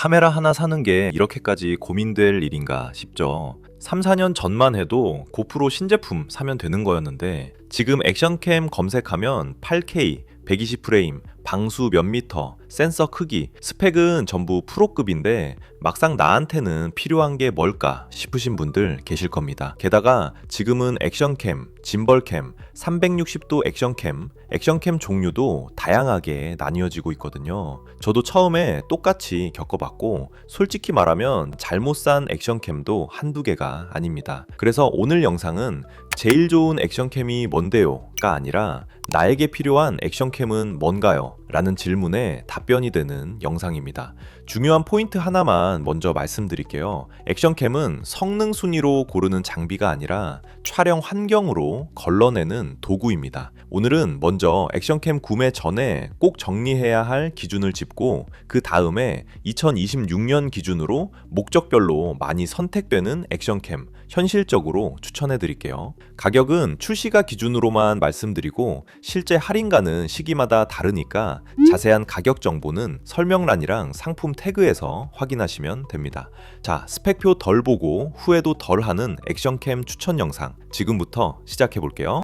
카메라 하나 사는 게 이렇게까지 고민될 일인가 싶죠. 3, 4년 전만 해도 고프로 신제품 사면 되는 거였는데 지금 액션캠 검색하면 8K, 120프레임, 방수 몇 미터, 센서 크기, 스펙은 전부 프로급인데 막상 나한테는 필요한 게 뭘까 싶으신 분들 계실 겁니다. 게다가 지금은 액션캠, 짐벌캠, 360도 액션캠 종류도 다양하게 나뉘어지고 있거든요. 저도 처음에 똑같이 겪어봤고 솔직히 말하면 잘못 산 액션캠도 한두 개가 아닙니다. 그래서 오늘 영상은 제일 좋은 액션캠이 뭔데요? 가 아니라 나에게 필요한 액션캠은 뭔가요? 라는 질문에 답변이 되는 영상입니다. 중요한 포인트 하나만 먼저 말씀드릴게요. 액션캠은 성능 순위로 고르는 장비가 아니라 촬영 환경으로 걸러내는 도구입니다. 오늘은 먼저 액션캠 구매 전에 꼭 정리해야 할 기준을 짚고 그 다음에 2026년 기준으로 목적별로 많이 선택되는 액션캠 현실적으로 추천해 드릴게요. 가격은 출시가 기준으로만 말씀드리고 실제 할인가는 시기마다 다르니까 자세한 가격 정보는 설명란이랑 상품 태그에서 확인하시면 됩니다. 자, 스펙표 덜 보고 후회도 덜 하는 액션캠 추천 영상 지금부터 시작해 볼게요.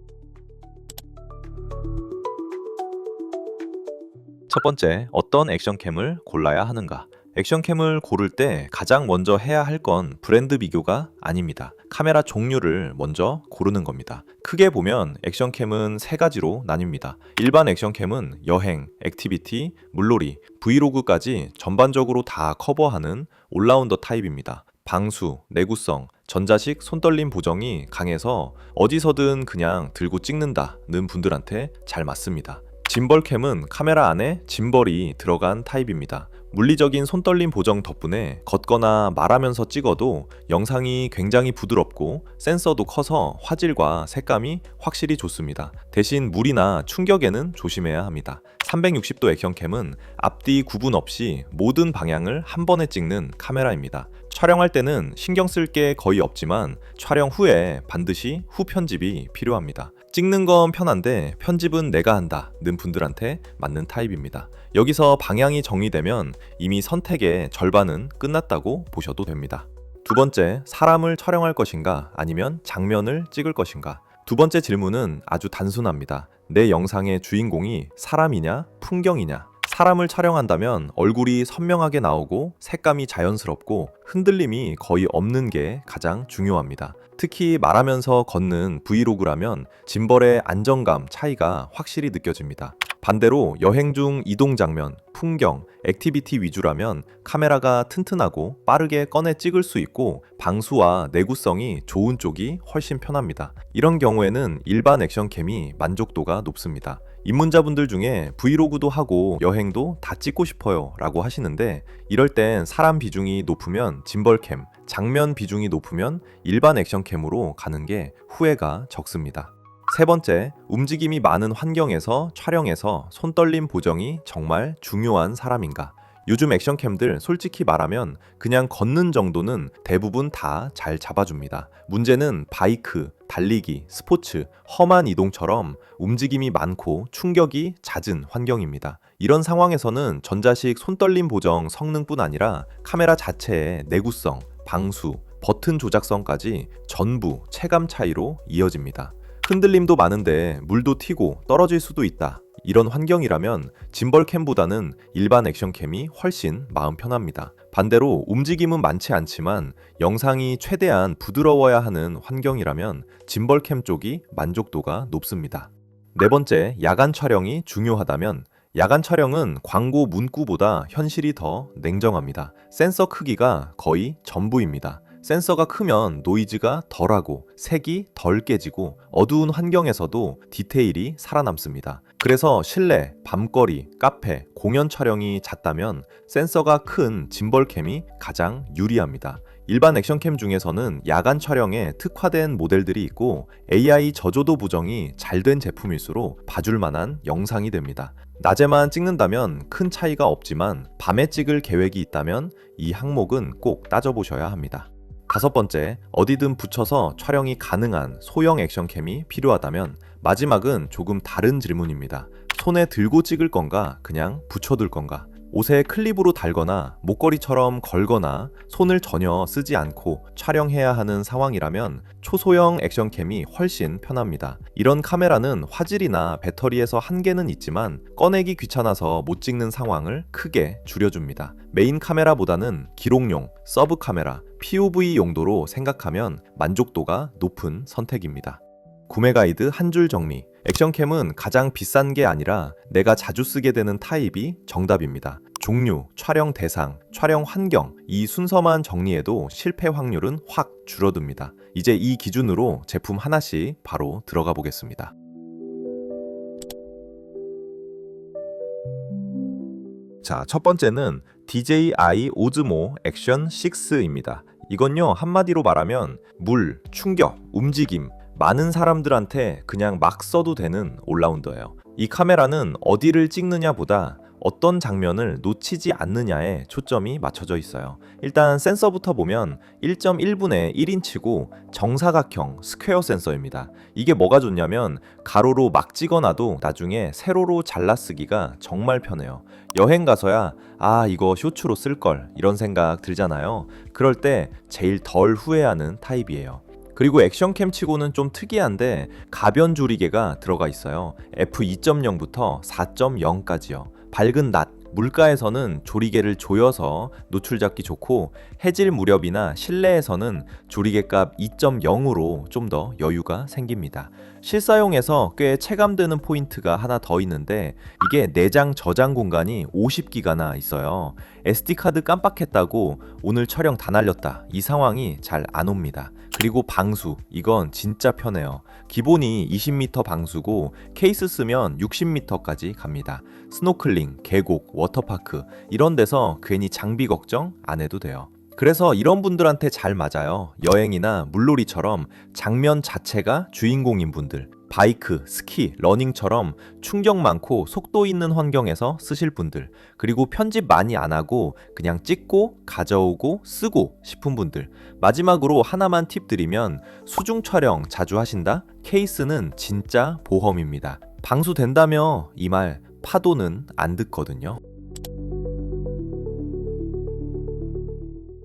첫 번째, 어떤 액션캠을 골라야 하는가? 액션캠을 고를 때 가장 먼저 해야 할 건 브랜드 비교가 아닙니다. 카메라 종류를 먼저 고르는 겁니다. 크게 보면 액션캠은 세 가지로 나뉩니다. 일반 액션캠은 여행, 액티비티, 물놀이, 브이로그까지 전반적으로 다 커버하는 올라운더 타입입니다. 방수, 내구성, 전자식 손떨림 보정이 강해서 어디서든 그냥 들고 찍는다는 분들한테 잘 맞습니다. 짐벌캠은 카메라 안에 짐벌이 들어간 타입입니다. 물리적인 손떨림 보정 덕분에 걷거나 말하면서 찍어도 영상이 굉장히 부드럽고 센서도 커서 화질과 색감이 확실히 좋습니다. 대신 물이나 충격에는 조심해야 합니다. 360도 액션캠은 앞뒤 구분 없이 모든 방향을 한 번에 찍는 카메라입니다. 촬영할 때는 신경 쓸 게 거의 없지만 촬영 후에 반드시 후편집이 필요합니다. 찍는 건 편한데 편집은 내가 한다는 분들한테 맞는 타입입니다. 여기서 방향이 정리되면 이미 선택의 절반은 끝났다고 보셔도 됩니다. 두 번째, 사람을 촬영할 것인가 아니면 장면을 찍을 것인가? 두 번째 질문은 아주 단순합니다. 내 영상의 주인공이 사람이냐 풍경이냐? 사람을 촬영한다면 얼굴이 선명하게 나오고 색감이 자연스럽고 흔들림이 거의 없는 게 가장 중요합니다. 특히 말하면서 걷는 브이로그라면 짐벌의 안정감 차이가 확실히 느껴집니다. 반대로 여행 중 이동 장면, 풍경, 액티비티 위주라면 카메라가 튼튼하고 빠르게 꺼내 찍을 수 있고 방수와 내구성이 좋은 쪽이 훨씬 편합니다. 이런 경우에는 일반 액션캠이 만족도가 높습니다. 입문자분들 중에 브이로그도 하고 여행도 다 찍고 싶어요 라고 하시는데 이럴 땐 사람 비중이 높으면 짐벌캠, 장면 비중이 높으면 일반 액션캠으로 가는 게 후회가 적습니다. 세 번째, 움직임이 많은 환경에서 촬영해서 손떨림 보정이 정말 중요한 사람인가? 요즘 액션캠들 솔직히 말하면 그냥 걷는 정도는 대부분 다 잘 잡아줍니다. 문제는 바이크, 달리기, 스포츠, 험한 이동처럼 움직임이 많고 충격이 잦은 환경입니다. 이런 상황에서는 전자식 손떨림 보정 성능뿐 아니라 카메라 자체의 내구성, 방수, 버튼 조작성까지 전부 체감 차이로 이어집니다. 흔들림도 많은데 물도 튀고 떨어질 수도 있다. 이런 환경이라면 짐벌캠보다는 일반 액션캠이 훨씬 마음 편합니다. 반대로 움직임은 많지 않지만 영상이 최대한 부드러워야 하는 환경이라면 짐벌캠 쪽이 만족도가 높습니다. 네 번째, 야간 촬영이 중요하다면 야간 촬영은 광고 문구보다 현실이 더 냉정합니다. 센서 크기가 거의 전부입니다. 센서가 크면 노이즈가 덜하고 색이 덜 깨지고 어두운 환경에서도 디테일이 살아남습니다. 그래서 실내, 밤거리, 카페, 공연 촬영이 잦다면 센서가 큰 짐벌캠이 가장 유리합니다. 일반 액션캠 중에서는 야간 촬영에 특화된 모델들이 있고 AI 저조도 보정이 잘 된 제품일수록 봐줄 만한 영상이 됩니다. 낮에만 찍는다면 큰 차이가 없지만 밤에 찍을 계획이 있다면 이 항목은 꼭 따져보셔야 합니다. 다섯 번째, 어디든 붙여서 촬영이 가능한 소형 액션캠이 필요하다면 마지막은 조금 다른 질문입니다. 손에 들고 찍을 건가, 그냥 붙여둘 건가? 옷에 클립으로 달거나 목걸이처럼 걸거나 손을 전혀 쓰지 않고 촬영해야 하는 상황이라면 초소형 액션캠이 훨씬 편합니다. 이런 카메라는 화질이나 배터리에서 한계는 있지만 꺼내기 귀찮아서 못 찍는 상황을 크게 줄여줍니다. 메인 카메라보다는 기록용, 서브 카메라, POV 용도로 생각하면 만족도가 높은 선택입니다. 구매 가이드 한 줄 정리. 액션캠은 가장 비싼 게 아니라 내가 자주 쓰게 되는 타입이 정답입니다. 종류, 촬영 대상, 촬영 환경, 이 순서만 정리해도 실패 확률은 확 줄어듭니다. 이제 이 기준으로 제품 하나씩 바로 들어가 보겠습니다. 자, 첫 번째는 DJI 오즈모 액션 6입니다. 이건요, 한마디로 말하면 물, 충격, 움직임, 많은 사람들한테 그냥 막 써도 되는 올라운더예요. 이 카메라는 어디를 찍느냐보다 어떤 장면을 놓치지 않느냐에 초점이 맞춰져 있어요. 일단 센서부터 보면 1.1분의 1인치고 정사각형 스퀘어 센서입니다. 이게 뭐가 좋냐면 가로로 막 찍어놔도 나중에 세로로 잘라 쓰기가 정말 편해요. 여행 가서야 이거 쇼츠로 쓸걸 이런 생각 들잖아요. 그럴 때 제일 덜 후회하는 타입이에요. 그리고 액션캠 치고는 좀 특이한데 가변 조리개가 들어가 있어요. f2.0부터 4.0까지요. 밝은 낮, 물가에서는 조리개를 조여서 노출 잡기 좋고 해질 무렵이나 실내에서는 조리개값 2.0으로 좀 더 여유가 생깁니다. 실사용에서 꽤 체감되는 포인트가 하나 더 있는데 이게 내장 저장 공간이 50기가나 있어요. SD카드 깜빡했다고 오늘 촬영 다 날렸다 이 상황이 잘 안 옵니다. 그리고 방수, 이건 진짜 편해요. 기본이 20m 방수고 케이스 쓰면 60m까지 갑니다. 스노클링, 계곡, 워터파크 이런 데서 괜히 장비 걱정 안 해도 돼요. 그래서 이런 분들한테 잘 맞아요. 여행이나 물놀이처럼 장면 자체가 주인공인 분들, 바이크, 스키, 러닝처럼 충격 많고 속도 있는 환경에서 쓰실 분들, 그리고 편집 많이 안 하고 그냥 찍고 가져오고 쓰고 싶은 분들. 마지막으로 하나만 팁 드리면 수중 촬영 자주 하신다? 케이스는 진짜 보험입니다. 방수된다며 이 말 파도는 안 듣거든요.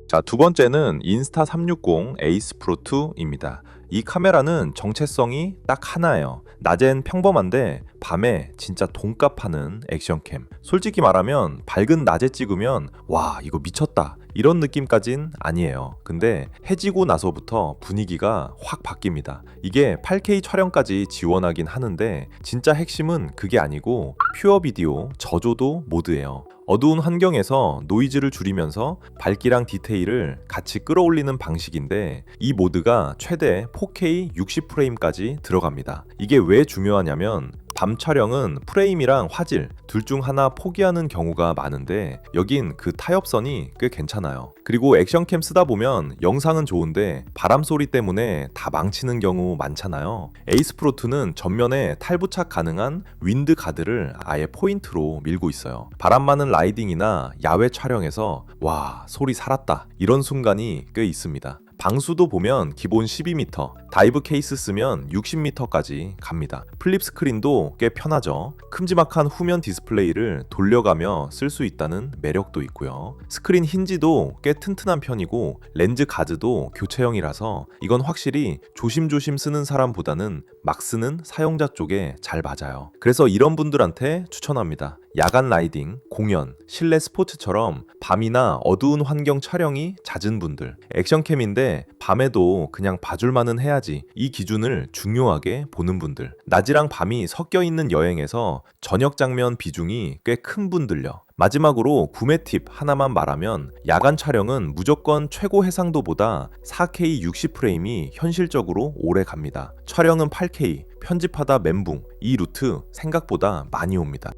자, 두 번째는 인스타360 에이스 프로 2입니다. 이 카메라는 정체성이 딱 하나예요. 낮엔 평범한데 밤에 진짜 돈값 하는 액션캠. 솔직히 말하면 밝은 낮에 찍으면 와 이거 미쳤다 이런 느낌까진 아니에요. 근데 해지고 나서부터 분위기가 확 바뀝니다. 이게 8K 촬영까지 지원하긴 하는데 진짜 핵심은 그게 아니고 퓨어 비디오 저조도 모드예요. 어두운 환경에서 노이즈를 줄이면서 밝기랑 디테일을 같이 끌어올리는 방식인데 이 모드가 최대 4K 60프레임까지 들어갑니다. 이게 왜 중요하냐면 밤 촬영은 프레임이랑 화질 둘 중 하나 포기하는 경우가 많은데 여긴 그 타협선이 꽤 괜찮아요. 그리고 액션캠 쓰다 보면 영상은 좋은데 바람 소리 때문에 다 망치는 경우 많잖아요. 에이스 프로 2는 전면에 탈부착 가능한 윈드 가드를 아예 포인트로 밀고 있어요. 바람 많은 라이딩이나 야외 촬영에서 와 소리 살았다 이런 순간이 꽤 있습니다. 방수도 보면 기본 12m, 다이브 케이스 쓰면 60m까지 갑니다. 플립 스크린도 꽤 편하죠. 큼지막한 후면 디스플레이를 돌려가며 쓸 수 있다는 매력도 있고요. 스크린 힌지도 꽤 튼튼한 편이고 렌즈 가드도 교체형이라서 이건 확실히 조심조심 쓰는 사람보다는 막 쓰는 사용자 쪽에 잘 맞아요. 그래서 이런 분들한테 추천합니다. 야간 라이딩, 공연, 실내 스포츠처럼 밤이나 어두운 환경 촬영이 잦은 분들, 액션캠인데 밤에도 그냥 봐줄만은 해야지 이 기준을 중요하게 보는 분들, 낮이랑 밤이 섞여 있는 여행에서 저녁 장면 비중이 꽤 큰 분들요. 마지막으로 구매 팁 하나만 말하면 야간 촬영은 무조건 최고 해상도보다 4K 60프레임이 현실적으로 오래 갑니다. 촬영은 8K, 편집하다 멘붕, 이 루트 생각보다 많이 옵니다.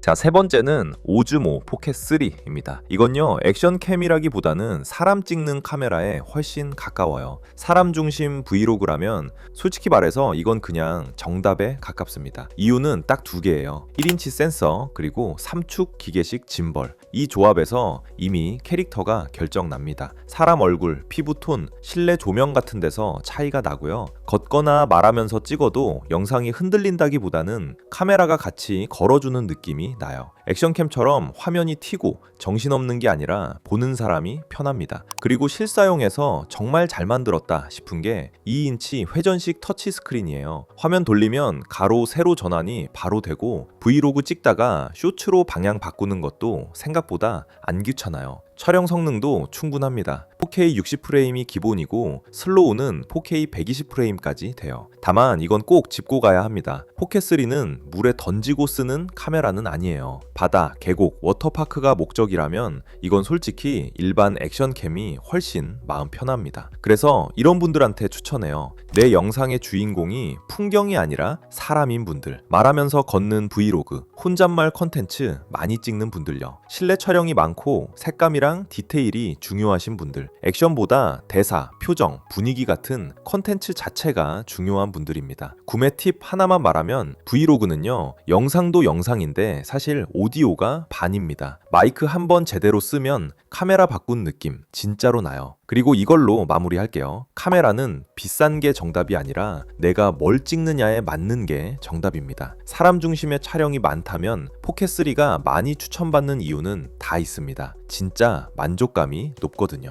자, 세 번째는 오즈모 포켓 3입니다. 이건요, 액션캠이라기보다는 사람 찍는 카메라에 훨씬 가까워요. 사람 중심 브이로그라면 솔직히 말해서 이건 그냥 정답에 가깝습니다. 이유는 딱 두 개예요. 1인치 센서 그리고 3축 기계식 짐벌. 이 조합에서 이미 캐릭터가 결정납니다. 사람 얼굴, 피부톤, 실내 조명 같은 데서 차이가 나고요. 걷거나 말하면서 찍어도 영상이 흔들린다기보다는 카메라가 같이 걸어주는 느낌이 나요. 액션캠처럼 화면이 튀고 정신없는 게 아니라 보는 사람이 편합니다. 그리고 실사용에서 정말 잘 만들었다 싶은 게 2인치 회전식 터치 스크린이에요. 화면 돌리면 가로, 세로 전환이 바로 되고 브이로그 찍다가 쇼츠로 방향 바꾸는 것도 생각보다 안 귀찮아요. 촬영 성능도 충분합니다. 4K 60프레임이 기본이고 슬로우는 4K 120프레임까지 돼요. 다만 이건 꼭 짚고 가야 합니다. 포켓3는 물에 던지고 쓰는 카메라는 아니에요. 바다, 계곡, 워터파크가 목적이라면 이건 솔직히 일반 액션캠이 훨씬 마음 편합니다. 그래서 이런 분들한테 추천해요. 내 영상의 주인공이 풍경이 아니라 사람인 분들, 말하면서 걷는 브이로그, 혼잣말 컨텐츠 많이 찍는 분들요. 실내 촬영이 많고 색감이랑 디테일이 중요하신 분들, 액션보다 대사, 표정, 분위기 같은 컨텐츠 자체가 중요한 분들입니다. 구매 팁 하나만 말하면 브이로그는요, 영상도 영상인데 사실 오디오가 반입니다. 마이크 한 번 제대로 쓰면 카메라 바꾼 느낌 진짜로 나요. 그리고 이걸로 마무리할게요. 카메라는 비싼 게 정답이 아니라 내가 뭘 찍느냐에 맞는 게 정답입니다. 사람 중심의 촬영이 많다면 포켓3가 많이 추천받는 이유는 다 있습니다. 진짜 만족감이 높거든요.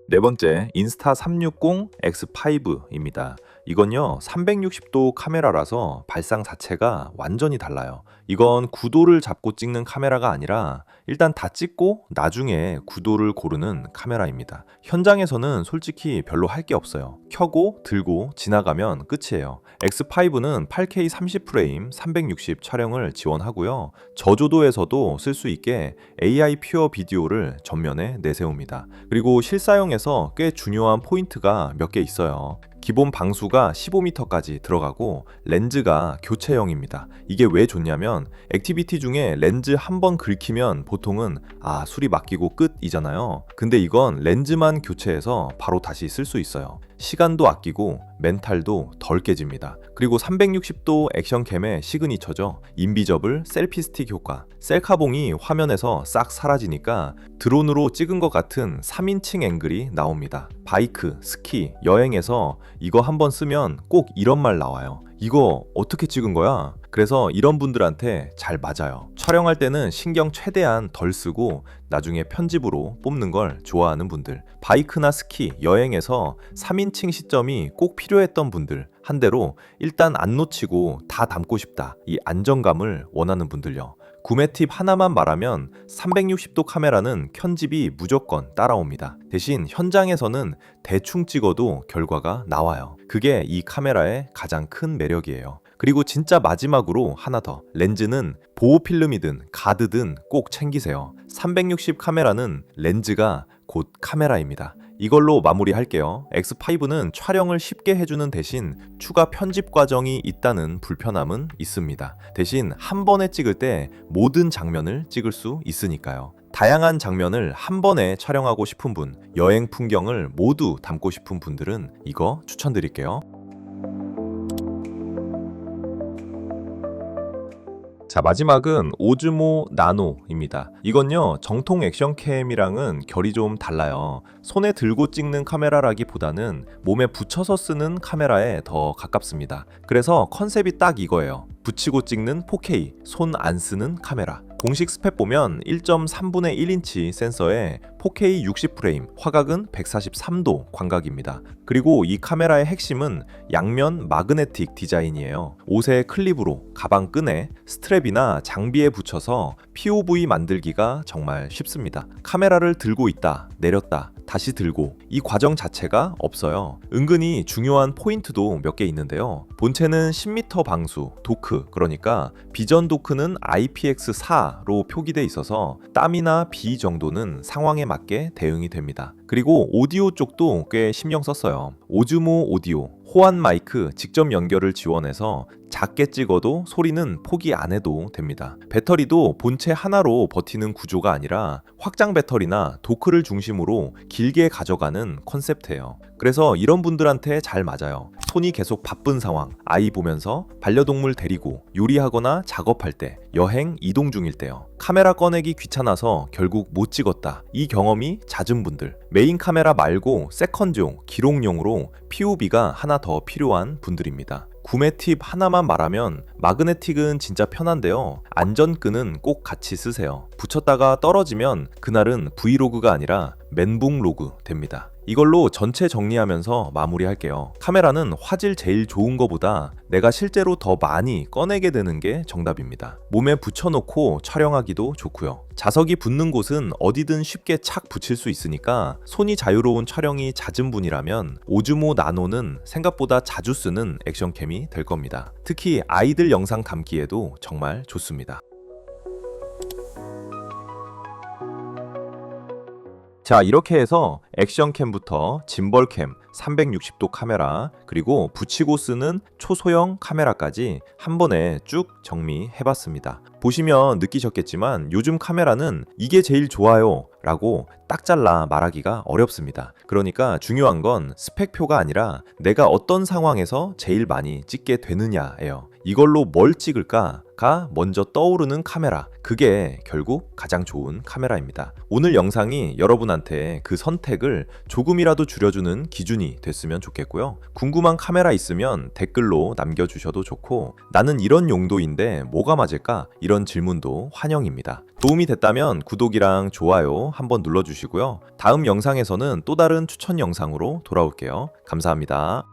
네 번째, 인스타 360 X5입니다. 이건요, 360도 카메라라서 발상 자체가 완전히 달라요. 이건 구도를 잡고 찍는 카메라가 아니라 일단 다 찍고 나중에 구도를 고르는 카메라입니다. 현장에서는 솔직히 별로 할 게 없어요. 켜고 들고 지나가면 끝이에요. X5는 8K 30프레임 360 촬영을 지원하고요. 저조도에서도 쓸 수 있게 AI 퓨어 비디오를 전면에 내세웁니다. 그리고 실사용에서 꽤 중요한 포인트가 몇 개 있어요. 기본 방수가 15m까지 들어가고 렌즈가 교체형입니다. 이게 왜 좋냐면 액티비티 중에 렌즈 한 번 긁히면 보통은 수리 맡기고 끝이잖아요. 근데 이건 렌즈만 교체해서 바로 다시 쓸 수 있어요. 시간도 아끼고 멘탈도 덜 깨집니다. 그리고 360도 액션캠의 시그니처죠. 인비저블 셀피 스틱 효과. 셀카봉이 화면에서 싹 사라지니까 드론으로 찍은 것 같은 3인칭 앵글이 나옵니다. 바이크, 스키, 여행에서 이거 한번 쓰면 꼭 이런 말 나와요. 이거 어떻게 찍은 거야? 그래서 이런 분들한테 잘 맞아요. 촬영할 때는 신경 최대한 덜 쓰고 나중에 편집으로 뽑는 걸 좋아하는 분들, 바이크나 스키, 여행에서 3인칭 시점이 꼭 필요했던 분들, 한 대로 일단 안 놓치고 다 담고 싶다, 이 안정감을 원하는 분들요. 구매 팁 하나만 말하면 360도 카메라는 편집이 무조건 따라옵니다. 대신 현장에서는 대충 찍어도 결과가 나와요. 그게 이 카메라의 가장 큰 매력이에요. 그리고 진짜 마지막으로 하나 더, 렌즈는 보호필름이든 가드든 꼭 챙기세요. 360 카메라는 렌즈가 곧 카메라입니다. 이걸로 마무리할게요. X5는 촬영을 쉽게 해주는 대신 추가 편집 과정이 있다는 불편함은 있습니다. 대신 한 번에 찍을 때 모든 장면을 찍을 수 있으니까요. 다양한 장면을 한 번에 촬영하고 싶은 분, 여행 풍경을 모두 담고 싶은 분들은 이거 추천드릴게요. 자, 마지막은 오즈모 나노입니다. 이건요, 정통 액션캠이랑은 결이 좀 달라요. 손에 들고 찍는 카메라라기보다는 몸에 붙여서 쓰는 카메라에 더 가깝습니다. 그래서 컨셉이 딱 이거예요. 붙이고 찍는 4K, 손 안 쓰는 카메라. 공식 스펙 보면 1.3분의 1인치 센서에 4K 60프레임, 화각은 143도 광각입니다. 그리고 이 카메라의 핵심은 양면 마그네틱 디자인이에요. 옷의 클립으로, 가방 끈에, 스트랩이나 장비에 붙여서 POV 만들기가 정말 쉽습니다. 카메라를 들고 있다, 내렸다, 다시 들고, 이 과정 자체가 없어요. 은근히 중요한 포인트도 몇 개 있는데요. 본체는 10m 방수, 도크, 그러니까 비전 도크는 IPX4로 표기돼 있어서 땀이나 비 정도는 상황에 맞게 대응이 됩니다. 그리고 오디오 쪽도 꽤 신경 썼어요. 오즈모 오디오, 호환 마이크 직접 연결을 지원해서 작게 찍어도 소리는 포기 안 해도 됩니다. 배터리도 본체 하나로 버티는 구조가 아니라 확장 배터리나 도크를 중심으로 길게 가져가는 컨셉트예요. 그래서 이런 분들한테 잘 맞아요. 손이 계속 바쁜 상황, 아이 보면서 반려동물 데리고 요리하거나 작업할 때, 여행, 이동 중일 때요. 카메라 꺼내기 귀찮아서 결국 못 찍었다. 이 경험이 잦은 분들, 메인 카메라 말고 세컨용, 기록용으로 POV가 하나 더 필요한 분들입니다. 구매 팁 하나만 말하면 마그네틱은 진짜 편한데요. 안전끈은 꼭 같이 쓰세요. 붙였다가 떨어지면 그날은 브이로그가 아니라 멘붕 로그 됩니다. 이걸로 전체 정리하면서 마무리할게요. 카메라는 화질 제일 좋은 거보다 내가 실제로 더 많이 꺼내게 되는 게 정답입니다. 몸에 붙여놓고 촬영하기도 좋고요. 자석이 붙는 곳은 어디든 쉽게 착 붙일 수 있으니까 손이 자유로운 촬영이 잦은 분이라면 오즈모 나노는 생각보다 자주 쓰는 액션캠이 될 겁니다. 특히 아이들 영상 담기에도 정말 좋습니다. 자, 이렇게 해서 액션캠부터 짐벌캠, 360도 카메라, 그리고 붙이고 쓰는 초소형 카메라까지 한 번에 쭉 정리해봤습니다. 보시면 느끼셨겠지만 요즘 카메라는 이게 제일 좋아요 라고 딱 잘라 말하기가 어렵습니다. 그러니까 중요한 건 스펙표가 아니라 내가 어떤 상황에서 제일 많이 찍게 되느냐예요. 이걸로 뭘 찍을까가 먼저 떠오르는 카메라, 그게 결국 가장 좋은 카메라입니다. 오늘 영상이 여러분한테 그 선택을 조금이라도 줄여주는 기준이 됐으면 좋겠고요. 궁금한 카메라 있으면 댓글로 남겨주셔도 좋고, 나는 이런 용도인데 뭐가 맞을까? 이런 질문도 환영입니다. 도움이 됐다면 구독이랑 좋아요 한번 눌러주시고요. 다음 영상에서는 또 다른 추천 영상으로 돌아올게요. 감사합니다.